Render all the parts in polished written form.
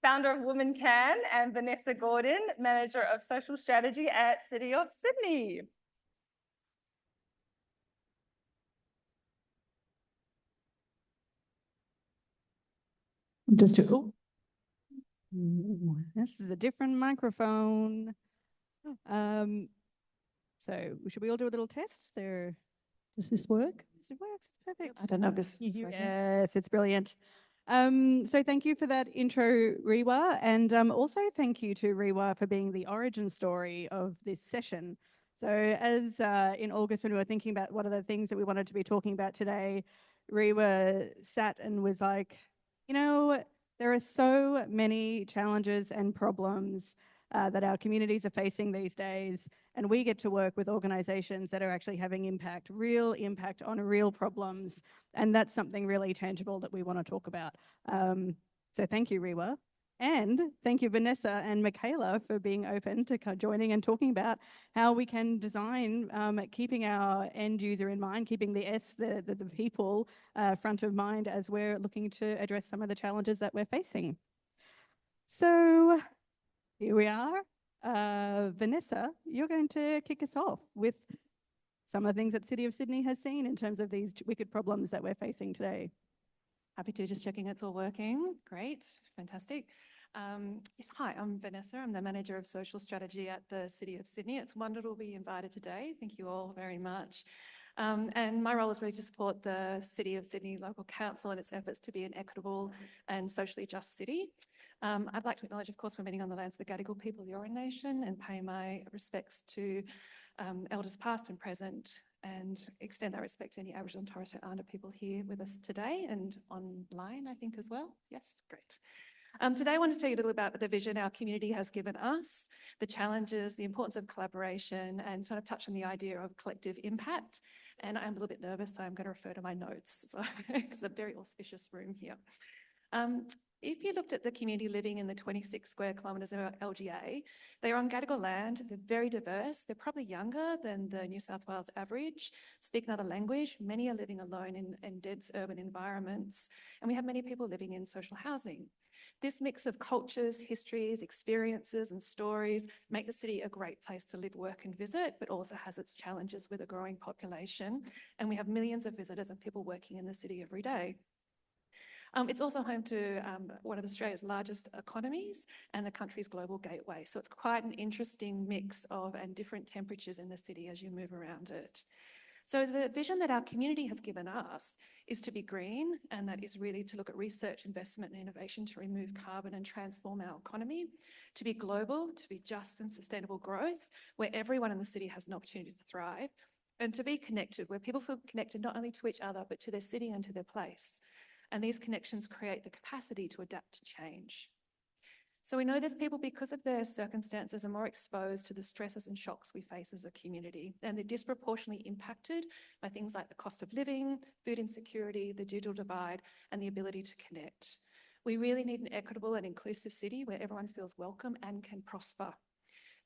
founder of WomenCan, and Vanessa Gordon, Manager of Social Strategy at City of Sydney. This is a different microphone. So should we all do a little test? Does this work? It works. It's perfect. I don't know if this is working. Yes, it's brilliant. So thank you for that intro, Rewa, and also thank you to Rewa for being the origin story of this session. So as in August, when we were thinking about what are the things that we wanted to be talking about today, Rewa sat and was like, you know, there are so many challenges and problems that our communities are facing these days, and we get to work with organisations that are actually having impact, real impact on real problems, and that's something really tangible that we want to talk about. So thank you, Rewa. And thank you, Vanessa and Mikaela, for being open to joining and talking about how we can design, keeping our end user in mind, keeping the people front of mind as we're looking to address some of the challenges that we're facing. So here we are. Vanessa, you're going to kick us off with some of the things that City of Sydney has seen in terms of these wicked problems that we're facing today. Happy to, just checking it's all working. Great, fantastic. Yes, hi, I'm Vanessa. I'm the Manager of Social Strategy at the City of Sydney. It's wonderful to be invited today. Thank you all very much. And my role is really to support the City of Sydney Local Council in its efforts to be an equitable and socially just city. I'd like to acknowledge, of course, we're meeting on the lands of the Gadigal people of the Eora Nation, and pay my respects to elders past and present, and extend that respect to any Aboriginal and Torres Strait Islander people here with us today and online, I think, as well. Yes, great. Today I want to tell you a little about the vision our community has given us, the challenges, the importance of collaboration, and sort of touch on the idea of collective impact. And I'm a little bit nervous, so I'm going to refer to my notes, so it's a very auspicious room here. If you looked at the community living in the 26 square kilometres of LGA, they're on Gadigal land, they're very diverse, they're probably younger than the New South Wales average, speak another language, many are living alone in dense urban environments, and we have many people living in social housing. This mix of cultures, histories, experiences and stories make the city a great place to live, work and visit, but also has its challenges with a growing population, and we have millions of visitors and people working in the city every day. It's also home to one of Australia's largest economies and the country's global gateway. So it's quite an interesting mix of and different temperatures in the city as you move around it. So the vision that our community has given us is to be green, and that is really to look at research, investment and innovation to remove carbon and transform our economy, to be global, to be just and sustainable growth, where everyone in the city has an opportunity to thrive, and to be connected, where people feel connected not only to each other, but to their city and to their place. And these connections create the capacity to adapt to change. So we know there's people, because of their circumstances, are more exposed to the stresses and shocks we face as a community, and they're disproportionately impacted by things like the cost of living, food insecurity, the digital divide, and the ability to connect. We really need an equitable and inclusive city where everyone feels welcome and can prosper.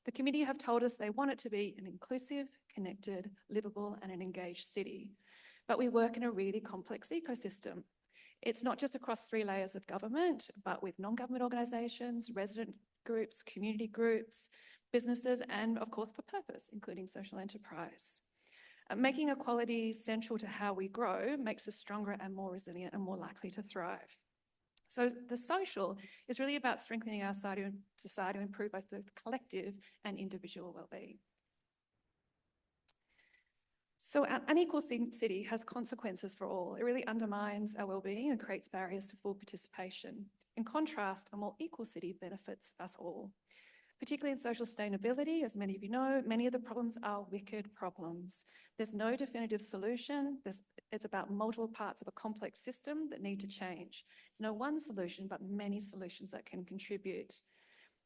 The community have told us they want it to be an inclusive, connected, livable, and an engaged city. But we work in a really complex ecosystem. It's not just across 3 layers of government, but with non-government organisations, resident groups, community groups, businesses, and of course for purpose, including social enterprise. Making equality central to how we grow makes us stronger and more resilient and more likely to thrive. So the social is really about strengthening our society to improve both the collective and individual well-being. So an unequal city has consequences for all. It really undermines our well-being and creates barriers to full participation. In contrast, a more equal city benefits us all. Particularly in social sustainability, as many of you know, many of the problems are wicked problems. There's no definitive solution. It's about multiple parts of a complex system that need to change. It's no one solution, but many solutions that can contribute.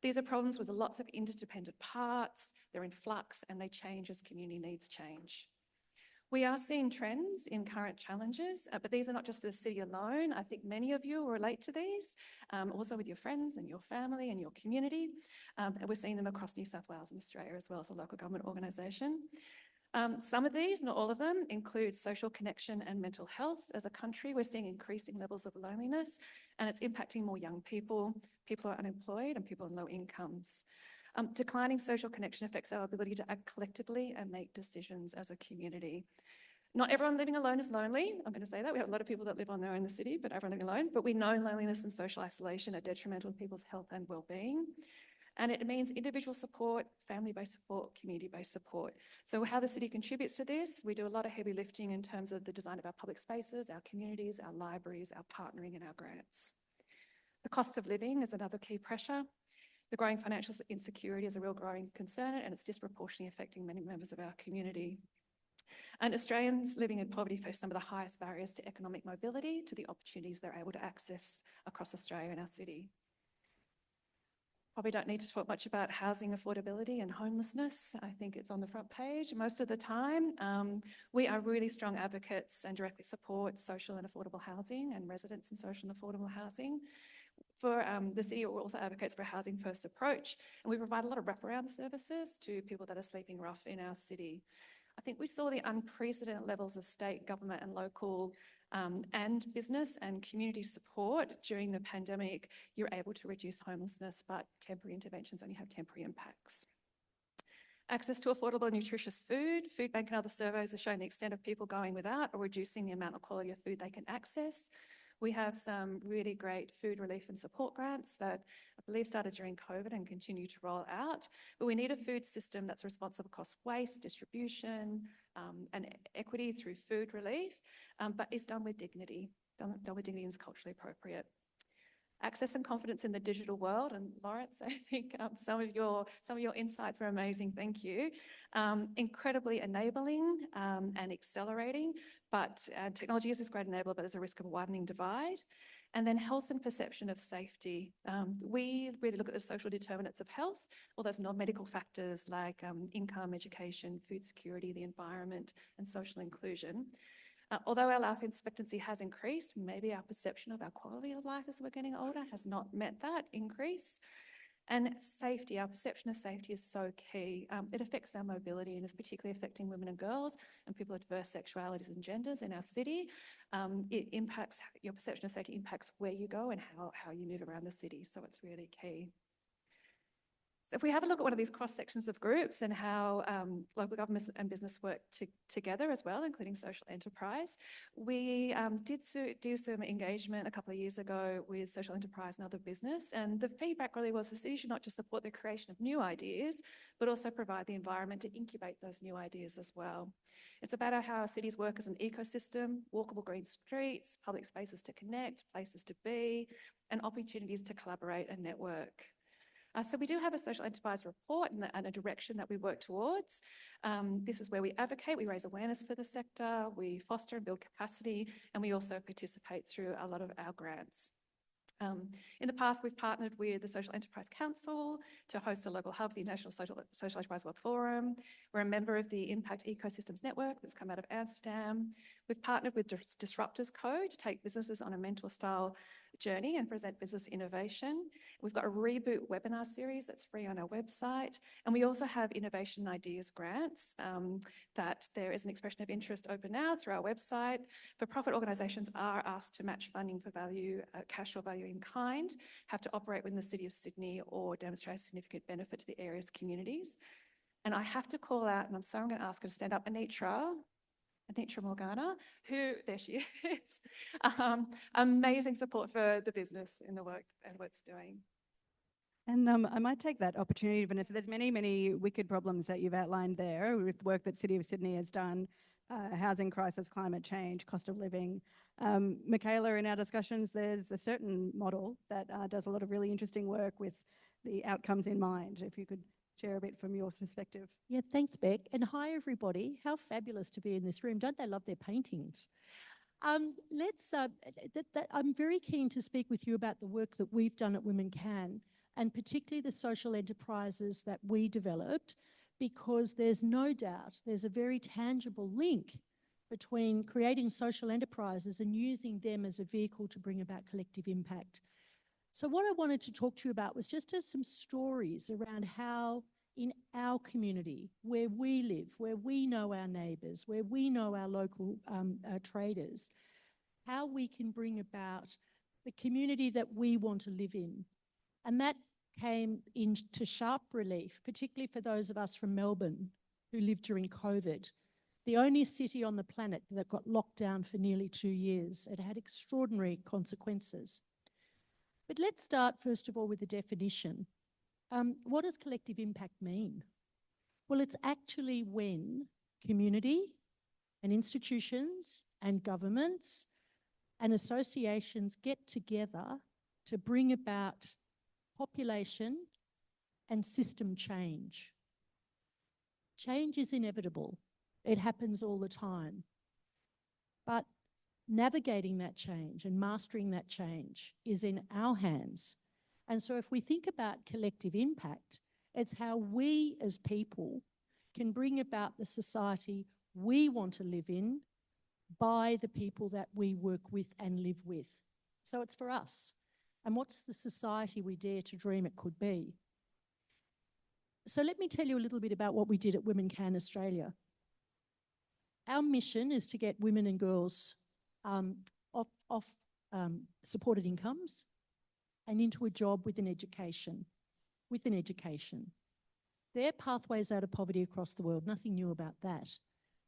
These are problems with lots of interdependent parts, they're in flux, and they change as community needs change. We are seeing trends in current challenges, but these are not just for the city alone. I think many of you will relate to these, also with your friends and your family and your community. And we're seeing them across New South Wales and Australia as well as a local government organisation. Some of these, not all of them, include social connection and mental health. As a country, we're seeing increasing levels of loneliness, and it's impacting more young people, people who are unemployed, and people on low incomes. Declining social connection affects our ability to act collectively and make decisions as a community. Not everyone living alone is lonely. I'm going to say that. We have a lot of people that live on their own in the city, but everyone living alone. But we know loneliness and social isolation are detrimental to people's health and well-being. And it means individual support, family-based support, community-based support. So how the city contributes to this, we do a lot of heavy lifting in terms of the design of our public spaces, our communities, our libraries, our partnering and our grants. The cost of living is another key pressure. The growing financial insecurity is a real growing concern, and it's disproportionately affecting many members of our community. And Australians living in poverty face some of the highest barriers to economic mobility, to the opportunities they're able to access across Australia and our city. Probably don't need to talk much about housing affordability and homelessness. I think it's on the front page most of the time. We are really strong advocates and directly support social and affordable housing and residents in social and affordable housing. For the city, we're also advocates for a housing first approach, and we provide a lot of wraparound services to people that are sleeping rough in our city. I think we saw the unprecedented levels of state government and local and business and community support during the pandemic. You're able to reduce homelessness, but temporary interventions only have temporary impacts. Access to affordable and nutritious food. Food Bank and other surveys have shown the extent of people going without or reducing the amount of quality of food they can access. We have some really great food relief and support grants that I believe started during COVID and continue to roll out. But we need a food system that's responsive across waste, distribution, and equity through food relief, but is done with dignity, done with dignity and is culturally appropriate. Access and confidence in the digital world, and Lawrence, I think some of your insights were amazing. Thank you. Incredibly enabling and accelerating, but technology is this great enabler, but there's a risk of a widening divide. And then health and perception of safety. We really look at the social determinants of health, all those non-medical factors like income, education, food security, the environment, and social inclusion. Although our life expectancy has increased, maybe our perception of our quality of life as we're getting older has not met that increase. And safety, our perception of safety is so key. It affects our mobility and is particularly affecting women and girls and people of diverse sexualities and genders in our city. It impacts, your perception of safety impacts where you go and how you move around the city. So it's really key. So if we have a look at one of these cross sections of groups and how local governments and business work together as well, including social enterprise, we did do some engagement a couple of years ago with social enterprise and other business. And the feedback really was the city should not just support the creation of new ideas, but also provide the environment to incubate those new ideas as well. It's about how our cities work as an ecosystem, walkable green streets, public spaces to connect, places to be, and opportunities to collaborate and network. So we do have a social enterprise report and a direction that we work towards. This is where we advocate, we raise awareness for the sector, we foster and build capacity, and we also participate through a lot of our grants. In the past, we've partnered with the Social Enterprise Council to host a local hub, the International Social Enterprise World Forum. We're a member of the Impact Ecosystems Network that's come out of Amsterdam. We've partnered with Disruptors Co. to take businesses on a mentor style journey and present business innovation. We've got a Reboot webinar series that's free on our website. And we also have innovation ideas grants that there is an expression of interest open now through our website. For-profit organisations are asked to match funding for value, cash or value in kind, have to operate within the City of Sydney or demonstrate significant benefit to the area's communities. And I have to call out, and I'm sorry, I'm going to ask her to stand up, Anitra Morgana, who, there she is, amazing support for the business in the work and what it's doing. And I might take that opportunity, Vanessa. There's many wicked problems that you've outlined there with work that City of Sydney has done, housing crisis, climate change, cost of living. Mikaela, in our discussions, there's a certain model that does a lot of really interesting work with the outcomes in mind. If you could share a bit from your perspective. Yeah, thanks, Beck. And hi, everybody. How fabulous to be in this room. Don't they love their paintings? I'm very keen to speak with you about the work that we've done at WomenCan, and particularly the social enterprises that we developed, because there's no doubt there's a very tangible link between creating social enterprises and using them as a vehicle to bring about collective impact. So what I wanted to talk to you about was just some stories around how in our community, where we live, where we know our neighbours, where we know our local traders, how we can bring about the community that we want to live in. And that came into sharp relief, particularly for those of us from Melbourne who lived during COVID. The only city on the planet that got locked down for nearly 2 years. It had extraordinary consequences. But let's start, first of all, with the definition. What does collective impact mean? Well, it's actually when community and institutions and governments and associations get together to bring about population and system change. Change is inevitable. It happens all the time. But navigating that change and mastering that change is in our hands. And so if we think about collective impact, it's how we as people can bring about the society we want to live in by the people that we work with and live with. So it's for us. And what's the society we dare to dream it could be? So let me tell you a little bit about what we did at WomenCan Australia. Our mission is to get women and girls off supported incomes and into a job with an education. There are pathways out of poverty across the world, nothing new about that.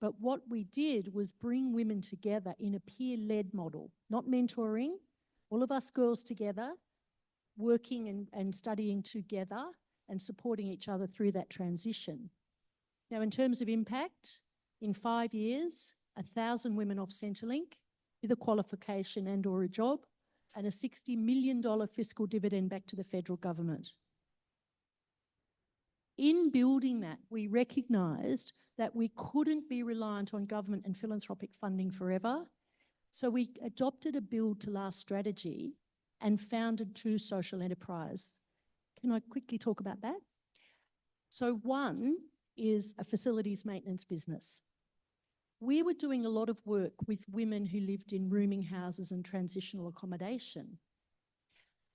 But what we did was bring women together in a peer-led model, not mentoring, all of us girls together, working and studying together and supporting each other through that transition. Now, in terms of impact, in 5 years, 1,000 women off Centrelink with a qualification and or a job, and a $60 million fiscal dividend back to the federal government. In building that, we recognised that we couldn't be reliant on government and philanthropic funding forever. So we adopted a build to last strategy and founded 2 social enterprises. Can I quickly talk about that? So one is a facilities maintenance business. We were doing a lot of work with women who lived in rooming houses and transitional accommodation.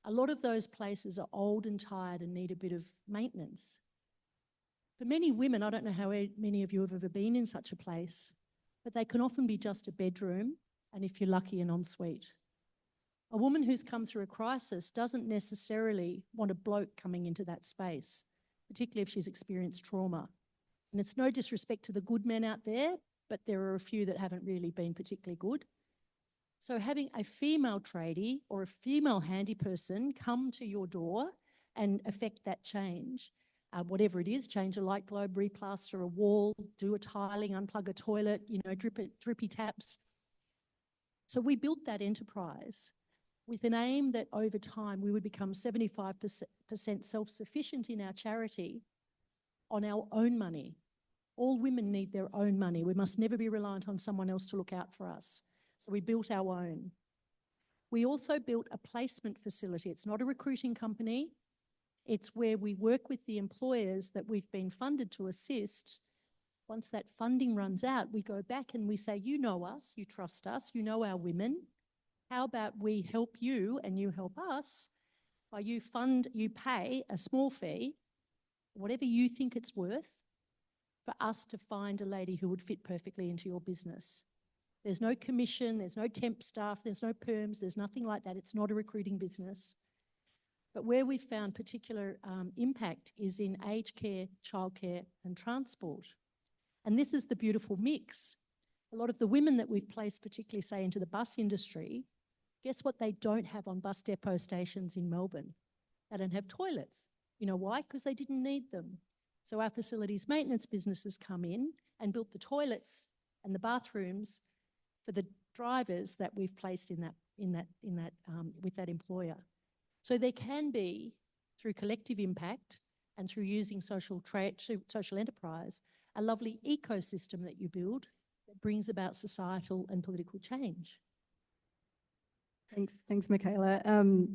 A lot of those places are old and tired and need a bit of maintenance. For many women, I don't know how many of you have ever been in such a place, but they can often be just a bedroom, and if you're lucky, an ensuite. A woman who's come through a crisis doesn't necessarily want a bloke coming into that space, particularly if she's experienced trauma. And it's no disrespect to the good men out there, but there are a few that haven't really been particularly good. So having a female tradie or a female handy person come to your door and affect that change, whatever it is, change a light globe, replaster a wall, do a tiling, unplug a toilet, drippy taps. So we built that enterprise with an aim that over time we would become 75% self-sufficient in our charity on our own money. All women need their own money. We must never be reliant on someone else to look out for us. So we built our own. We also built a placement facility. It's not a recruiting company. It's where we work with the employers that we've been funded to assist. Once that funding runs out, we go back and we say, you know us, you trust us, you know our women. How about we help you and you help us by you pay a small fee, whatever you think it's worth, for us to find a lady who would fit perfectly into your business. There's no commission, there's no temp staff, there's no perms, there's nothing like that. It's not a recruiting business. But where we've found particular impact is in aged care, childcare and transport. And this is the beautiful mix. A lot of the women that we've placed, particularly say into the bus industry, guess what they don't have on bus depot stations in Melbourne? They don't have toilets. You know why? Because they didn't need them. So our facilities maintenance businesses come in and built the toilets and the bathrooms for the drivers that we've placed with that employer. So there can be, through collective impact and through using social enterprise, a lovely ecosystem that you build that brings about societal and political change. Thanks, Mikaela.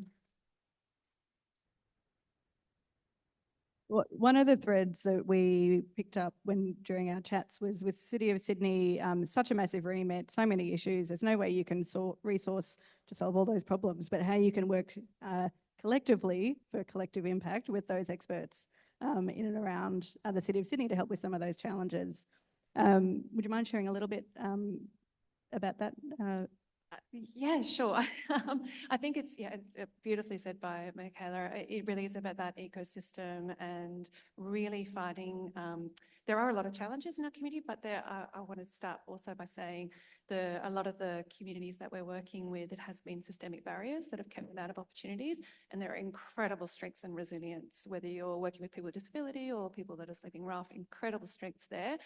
One of the threads that we picked up during our chats was with City of Sydney, such a massive remit, so many issues. There's no way you can resource to solve all those problems, but how you can work collectively for collective impact with those experts. in and around the City of Sydney to help with some of those challenges. Would you mind sharing a little bit about that? Yeah, sure. I think it's beautifully said by Mikaela. It really is about that ecosystem and really finding, there are a lot of challenges in our community, but I want to start also by saying a lot of the communities that we're working with, it has been systemic barriers that have kept them out of opportunities, and there are incredible strengths and resilience, whether you're working with people with disability or people that are sleeping rough, incredible strengths there.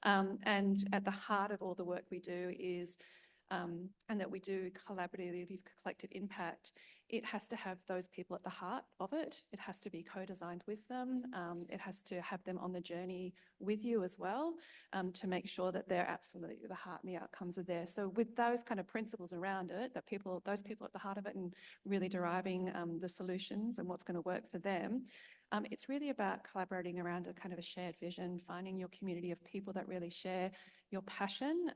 And at the heart of all the work we do is and that we do collaboratively, collective impact, it has to have those people at the heart of it. It has to be co-designed with them. It has to have them on the journey with you as well, to make sure that they're absolutely the heart and the outcomes are there. So with those kind of principles around it, that those people at the heart of it and really deriving the solutions and what's going to work for them, it's really about collaborating around a kind of a shared vision, finding your community of people that really share your passion,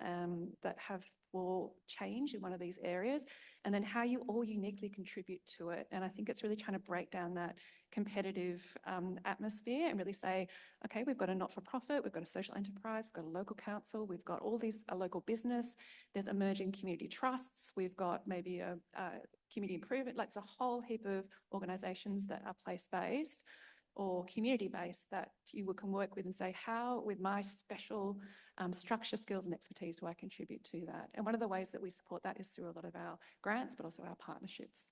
that have for change in one of these areas, and then how you all uniquely contribute to it. And I think it's really trying to break down that competitive atmosphere and really say, okay, we've got a not-for-profit, we've got a social enterprise, we've got a local council, we've got all these, a local business, there's emerging community trusts, we've got maybe a community improvement, like it's a whole heap of organisations that are place-based or community-based that you can work with and say, how, with my special structure, skills and expertise, do I contribute to that? And one of the ways that we support that is through a lot of our grants, but also our partnerships.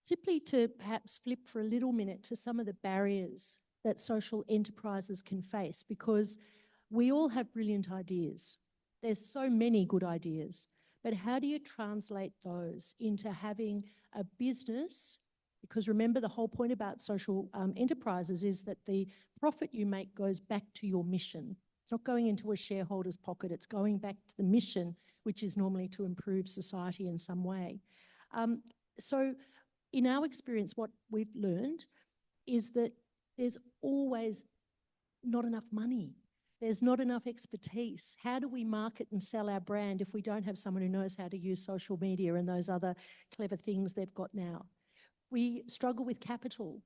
Simply to perhaps flip for a little minute to some of the barriers that social enterprises can face, because we all have brilliant ideas. There's so many good ideas, but how do you translate those into having a business? Because remember, the whole point about social enterprises is that the profit you make goes back to your mission. It's not going into a shareholder's pocket, it's going back to the mission, which is normally to improve society in some way. So in our experience, what we've learned is that there's always not enough money. There's not enough expertise. How do we market and sell our brand if we don't have someone who knows how to use social media and those other clever things they've got now? We struggle with capital.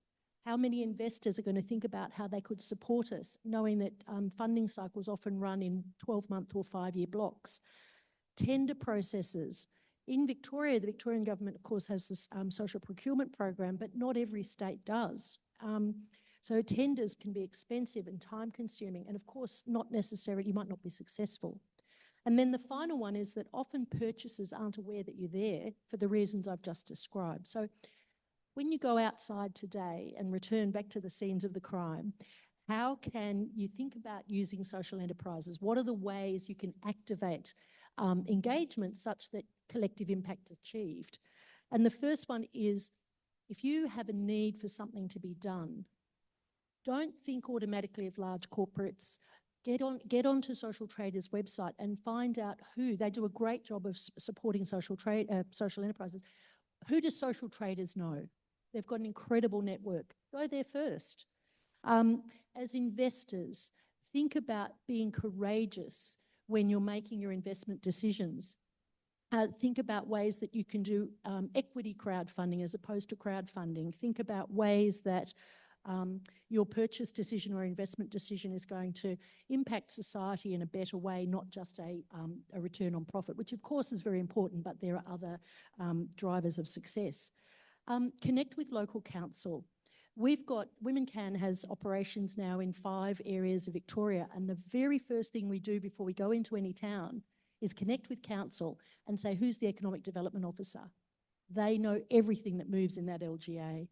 How many investors are going to think about how they could support us, knowing that funding cycles often run in 12-month or 5-year blocks? Tender processes. In Victoria, the Victorian government, of course, has this social procurement program, but not every state does. So tenders can be expensive and time-consuming, and of course, not necessarily, you might not be successful. And then the final one is that often purchasers aren't aware that you're there for the reasons I've just described. So when you go outside today and return back to the scenes of the crime, how can you think about using social enterprises? What are the ways you can activate engagement such that collective impact is achieved? And the first one is, if you have a need for something to be done, don't think automatically of large corporates. Get onto Social Traders' website and find out who. They do a great job of supporting social enterprises. Who does Social Traders know? They've got an incredible network. Go there first. As investors, think about being courageous when you're making your investment decisions. Think about ways that you can do equity crowdfunding as opposed to crowdfunding. Think about ways that your purchase decision or investment decision is going to impact society in a better way, not just a return on profit, which of course is very important, but there are other drivers of success. Connect with local council. WomenCan has operations now in 5 areas of Victoria, and the very first thing we do before we go into any town is connect with council and say, who's the economic development officer? They know everything that moves in that LGA.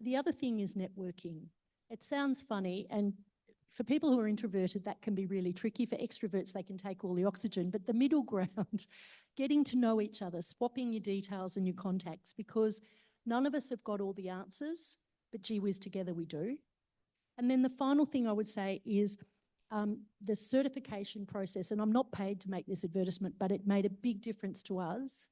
The other thing is networking. It sounds funny, and for people who are introverted, that can be really tricky. For extroverts, they can take all the oxygen, but the middle ground, getting to know each other, swapping your details and your contacts, because none of us have got all the answers, but gee whiz, together we do. And then the final thing I would say is the certification process, and I'm not paid to make this advertisement, but it made a big difference to us.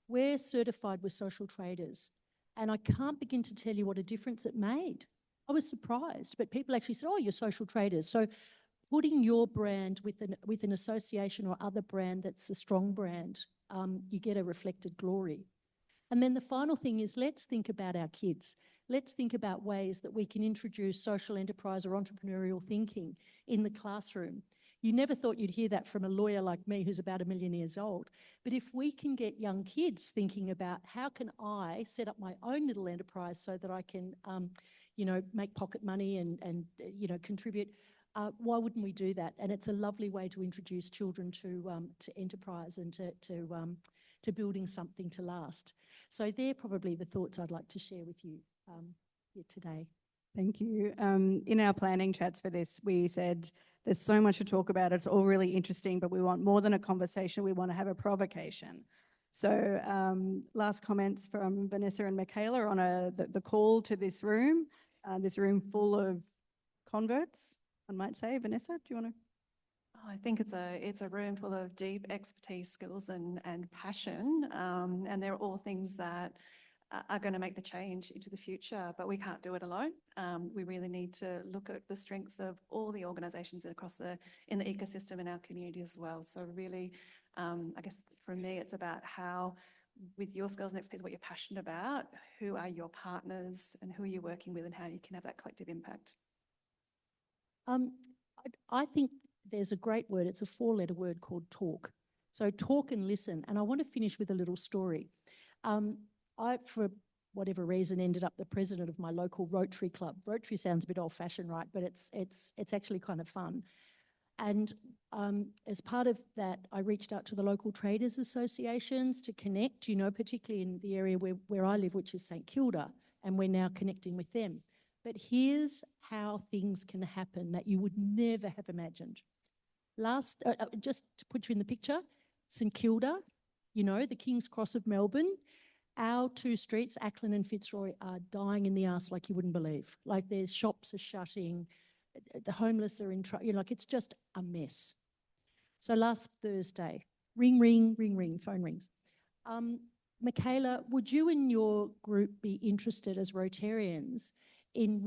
We're certified with Social Traders, and I can't begin to tell you what a difference it made. I was surprised, but people actually said, oh, you're Social Traders. So putting your brand with an association or other brand that's a strong brand, you get a reflected glory. And then the final thing is, let's think about our kids. Let's think about ways that we can introduce social enterprise or entrepreneurial thinking in the classroom. You never thought you'd hear that from a lawyer like me who's about 1 million years old. But if we can get young kids thinking about how can I set up my own little enterprise so that I can, make pocket money and contribute, why wouldn't we do that? And it's a lovely way to introduce children to enterprise and to building something to last. So they're probably the thoughts I'd like to share with you here today. Thank you. In our planning chats for this, we said there's so much to talk about. It's all really interesting, but we want more than a conversation. We want to have a provocation. So last comments from Vanessa and Mikaela on the call to this room full of converts, I might say. Vanessa, do you want to? I think it's a room full of deep expertise, skills and passion, and they're all things that are going to make the change into the future, but we can't do it alone. We really need to look at the strengths of all the organisations across in the ecosystem in our community as well. So really, I guess for me, it's about how, with your skills and expertise, what you're passionate about, who are your partners and who are you working with and how you can have that collective impact. I think there's a great word. It's a 4-letter word called talk. So talk and listen. And I want to finish with a little story. I, for whatever reason, ended up the president of my local Rotary club. Rotary sounds a bit old-fashioned, right? But it's actually kind of fun. And as part of that, I reached out to the local traders associations to connect, particularly in the area where I live, which is St Kilda, and we're now connecting with them. But here's how things can happen that you would never have imagined. Just to put you in the picture, St Kilda, the King's Cross of Melbourne, our 2 streets, Ackland and Fitzroy, are dying in the arse like you wouldn't believe. Like their shops are shutting, the homeless are in trouble, it's just a mess. So last Thursday, ring, ring, ring, ring, phone rings. Mikaela, would you and your group be interested as Rotarians in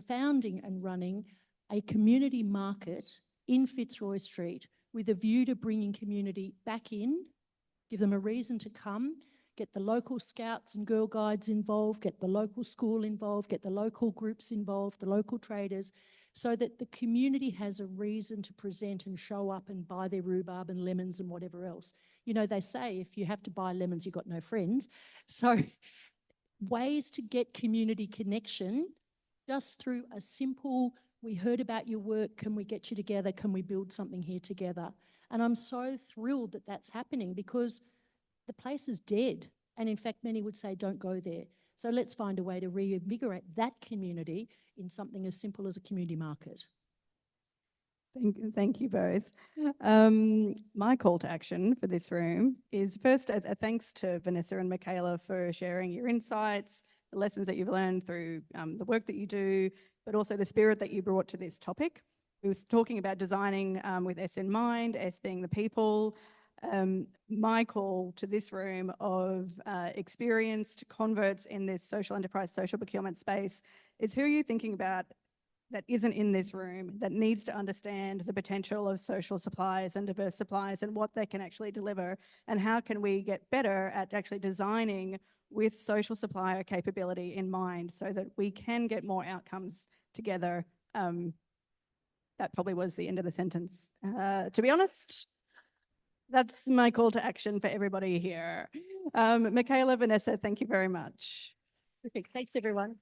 founding and running a community market in Fitzroy Street with a view to bringing community back in, give them a reason to come, get the local scouts and girl guides involved, get the local school involved, get the local groups involved, the local traders, so that the community has a reason to present and show up and buy their rhubarb and lemons and whatever else. They say if you have to buy lemons, you've got no friends. So ways to get community connection just through a simple, we heard about your work, can we get you together, can we build something here together? And I'm so thrilled that that's happening because the place is dead. And in fact, many would say, don't go there. So let's find a way to reinvigorate that community in something as simple as a community market. Thank you both. My call to action for this room is first a thanks to Vanessa and Mikaela for sharing your insights, the lessons that you've learned through the work that you do, but also the spirit that you brought to this topic. We were talking about designing with S in mind, S being the people. My call to this room of experienced converts in this social enterprise, social procurement space is who are you thinking about that isn't in this room that needs to understand the potential of social supplies and diverse supplies and what they can actually deliver, and how can we get better at actually designing with social supplier capability in mind so that we can get more outcomes together. That probably was the end of the sentence. To be honest, that's my call to action for everybody here. Mikaela, Vanessa, thank you very much. Perfect. Thanks, everyone.